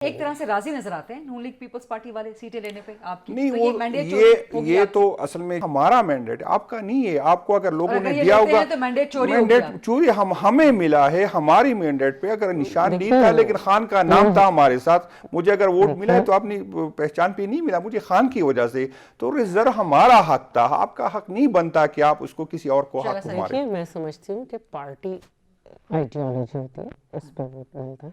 ایک طرح سے راضی نظر آتے ہیں نون لیگ پیپلز پارٹی والے سیٹیں لینے پہ آپ کی؟ نہیں، تو وہ mandate یہ تو اصل میں ہمارا مینڈیٹ آپ کا نہیں ہے. آپ کو اگر لوگوں نے دیا ہوگا تو مینڈیٹ چوری مینڈیٹ چوری ہمیں ملا ہے ہماری مینڈیٹ پہ. اگر نشان نہیں تھا لیکن خان کا نام تھا ہمارے ساتھ, مجھے اگر ووٹ ملا ہے تو اپنی پہچان پہ نہیں ملا, مجھے خان کی وجہ سے, تو ریزرو ہمارا حق تھا. آپ کا حق نہیں بنتا کہ آپ اس کو کسی اور کو حق مارے. میں سمجھتی ہوں کہ پارٹی آئیڈیالوجی ہوتی ہے, اس پہ ووٹ ملتا ہے.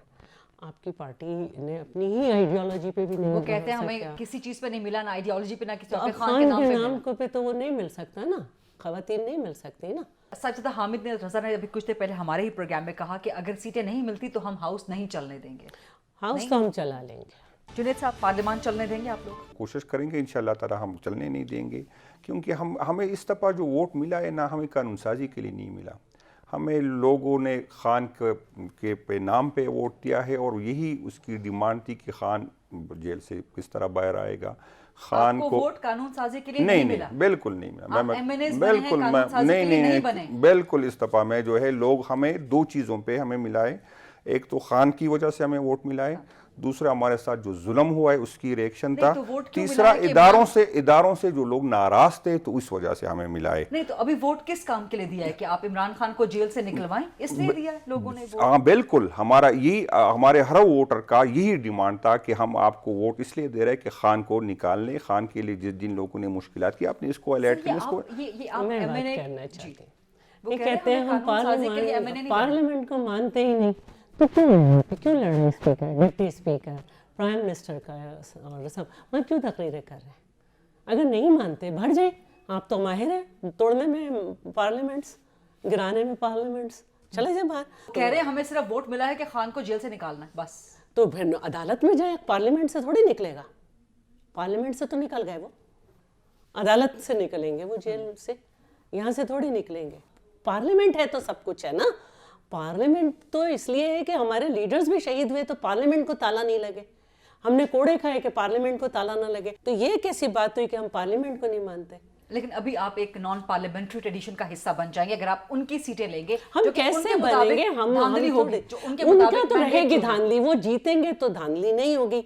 آپ کی پارٹی نے اپنی ہی آئیڈیالوجی پہ بھی نہیں, وہ کہتے ہیں ہمیں کسی چیز پہ نہیں ملا, نہ آئیڈیالوجی پہ نہ کسی اور خان کے نام پہ تو وہ نہیں مل سکتا نا, خواتین نہیں مل سکتی نا. ساجدہ حامد نے رضا نے ابھی کچھ دیر پہلے ہمارے ہی پروگرام میں کہا کہ اگر سیٹیں نہیں ملتی تو ہم ہاؤس نہیں چلنے دیں گے. ہاؤس تو ہم چلا لیں گے. جنید صاحب, پارلیمان چلنے دیں گے آپ لوگ؟ کوشش کریں گے انشاءاللہ تعالی, ہم چلنے نہیں دیں گے, کیونکہ ہمیں اس دفعہ جو ووٹ ملا ہے نا ہمیں قانون سازی کے لیے نہیں ملا. ہمیں لوگوں نے خان کے نام پہ ووٹ دیا ہے اور یہی اس کی ڈیمانڈ تھی کہ خان جیل سے کس طرح باہر آئے گا. خان کو ووٹ قانون سازی کے لیے نہیں ملا؟ بالکل نہیں ملا. بالکل نہیں, بالکل اس دفعہ میں جو ہے لوگ ہمیں دو چیزوں پہ ہمیں ملا ہے. ایک تو خان کی وجہ سے ہمیں ووٹ ملا ہے, دوسرا ہمارے ساتھ جو ظلم ہوا ہے اس کی ریئیکشن تھا, تیسرا اداروں سے جو لوگ ناراض تھے تو اس وجہ سے ہمیں ملا ہے. نہیں تو ابھی ووٹ کس کام کے لیے دیا ہے کہ آپ عمران خان کو جیل سے نکلوائیں, اس لیے دیا ہے لوگوں نے ووٹ؟ ہاں بالکل, ہمارے ہر ووٹر کا یہی ڈیمانڈ تھا کہ ہم آپ کو ووٹ اس لیے دے رہے ہیں کہ خان کو نکال لیں. خان کے لیے جن لوگوں نے مشکلات کی آپ نے اس کو الرٹ کیا. اس کو میں بات کرنا چاہتی ہوں, یہ کہتے ہیں ہم پارلیمنٹ کو مانتے ہی نہیں, تو کیوں لڑ رہے ہیں speaker, deputy speaker, prime minister کا اور سب وہاں کیوں تقریریں کر رہے ہیں؟ اگر نہیں مانتے بھر جائیں, آپ تو ماہر ہیں توڑنے میں پارلیمنٹس, گرانے میں پارلیمنٹس, چلے جائیں باہر. کہہ رہے ہیں ہمیں صرف ووٹ ملا ہے کہ خان کو جیل سے نکالنا ہے بس. تو پھر عدالت میں جائیں, پارلیمنٹ سے تھوڑی نکلے گا, پارلیمنٹ سے تو نکل گئے, وہ عدالت سے نکلیں گے, وہ جیل سے یہاں سے تھوڑی نکلیں گے. پارلیمنٹ ہے تو سب کچھ ہے نا. پارلیمنٹ تو اس لیے ہے کہ ہمارے لیڈرز بھی شہید ہوئے تو پارلیمنٹ کو تالا نہیں لگے, ہم نے کوڑے کھائے کہ پارلیمنٹ کو تالا نہ لگے. تو یہ کیسی بات ہوئی کہ ہم پارلیمنٹ کو نہیں مانتے؟ لیکن ابھی آپ ایک نان پارلیمنٹری ٹریڈیشن کا حصہ بن جائیں گے اگر آپ ان کی سیٹیں لیں گے. ہم کیسے بنیں گے؟ ان کا تو رہے گی دھاندلی, وہ جیتیں گے تو دھاندلی نہیں ہوگی.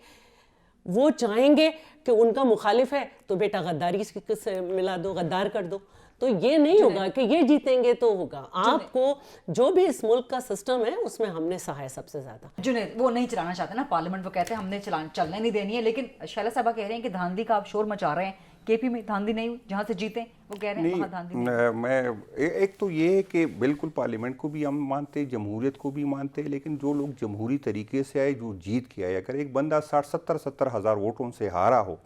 وہ چاہیں گے کہ ان کا مخالف ہے تو بیٹا غداری سے ملا دو, غدار کر دو. تو یہ نہیں ہوگا کہ یہ جیتیں گے تو ہوگا. آپ کو جو بھی اس ملک کا سسٹم ہے اس میں ہم نے سہا ہے سب سے زیادہ. جنید وہ نہیں چلانا چاہتے نا پارلیمنٹ, وہ کہتے ہیں ہم نے چلنے نہیں دینی ہے. لیکن شیلہ صاحبہ کہہ رہے ہیں کہ دھاندلی کا آپ شور مچا رہے ہیں. کے پی میں دھاندلی نہیں ہوئی جہاں سے جیتے, وہ کہہ رہے ہیں وہاں دھاندلی نہیں. میں ایک تو یہ ہے کہ بالکل پارلیمنٹ کو بھی ہم مانتے, جمہوریت کو بھی مانتے, لیکن جو لوگ جمہوری طریقے سے آئے, جو جیت کے آئے, اگر ایک بندہ 60-70 ہزار ووٹوں سے ہارا ہو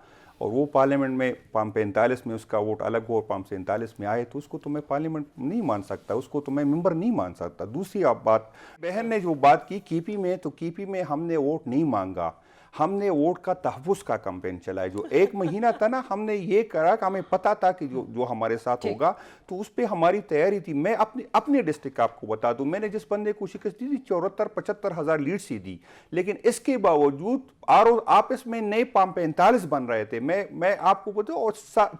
اور وہ پارلیمنٹ میں 45 میں اس کا ووٹ الگ ہو اور 47 میں آئے, تو اس کو تو میں پارلیمنٹ نہیں مان سکتا, اس کو تو میں ممبر نہیں مان سکتا. دوسری بات, بہن نے جو بات کی کی پی میں, تو کی پی میں ہم نے ووٹ نہیں مانگا, ہم نے ووٹ کا تحفظ کا کمپین چلایا. جو 1 مہینہ تھا نا, ہم نے یہ کرا کہ ہمیں پتا تھا کہ جو ہمارے ساتھ ہوگا, تو اس پہ ہماری تیاری تھی. میں اپنے ڈسٹرکٹ آپ کو بتا دوں, میں نے جس بندے کو شکست دی تھی 74-75 ہزار لیڈ سی دی, لیکن اس کے باوجود آپس میں نئے 45 بن رہے تھے. میں آپ کو بتاؤں, اور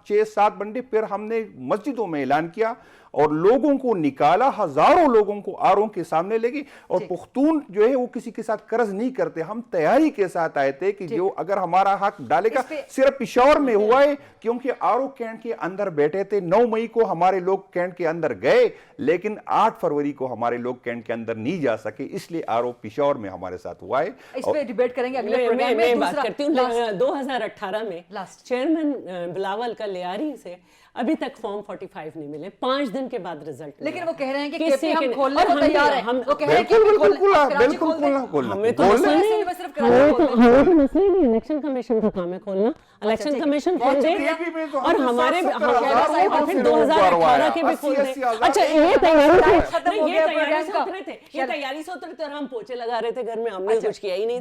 6-7 بندے پھر ہم نے مسجدوں میں اعلان کیا اور لوگوں کو نکالا, ہزاروں لوگوں کو آروں کے سامنے لے گئے. اور پختون جو ہے وہ کسی کے ساتھ قرض نہیں کرتے, ہم تیاری کے ساتھ آئے تھے کہ جو اگر ہمارا حق ڈالے گا. صرف پشاور میں ہوا ہے کیونکہ آرو کینٹ کے اندر بیٹھے تھے. 9 مئی کو ہمارے لوگ کینٹ کے اندر گئے, لیکن 8 فروری کو ہمارے لوگ کینٹ کے اندر نہیں جا سکے, اس لیے آرو پشاور میں ہمارے ساتھ ہوا ہے. اس پہ ڈیبیٹ کریں گے اگلے پروگرام میں. میں بات کرتی ہوں 2018 میں چیئرمین بلاول کا لیاری سے ابھی تک فارم 45 نہیں ملے, 5 دن کے بعد رزلٹ. لیکن وہ کہہ رہے ہیں کہ کیسے ہم کھولنے کو تیار ہیں, وہ کہہ رہے ہیں کہ بالکل ہمیں تو مسئلہ نہیں, الیکشن کمیشن کا کام ہے کھولنا. الیکشن کمیشن کھول دے اور ہمارے 2018 کے بھی کھول دے. اچھا یہ تیاری سے اترے تھے اور ہم پوچھے لگا رہے تھے گھر میں, ہم نے کچھ کیا ہی نہیں